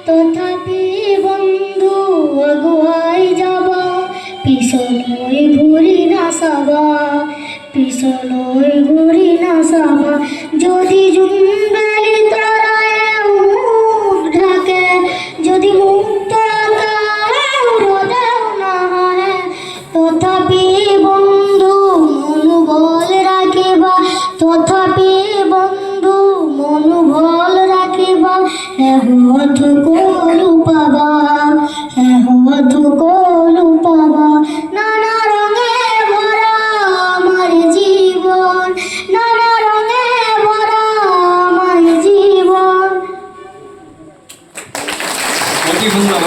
তথাপি বন্ধু আগুয়াই যাবা, পিছলৈ ঘূৰি নাচাবা, পিছলৈ ঘূৰি নাচাবা। যদি জোনবেলি তৰায়ে মুখ ঢাকে, যদি মুক্ত আকাশ ৰ'দেও নাহে, তথাপি বন্ধু মনোবল ৰাখিবা, তথাপি বন্ধু মনোবল ৰাখিবা। এহত সকলো পাবা, এহত সকলো পাবা। নানা রঙে ভরা আমার জীবন, নানা রঙে ভরা আমার জীবন। অতি সুন্দর।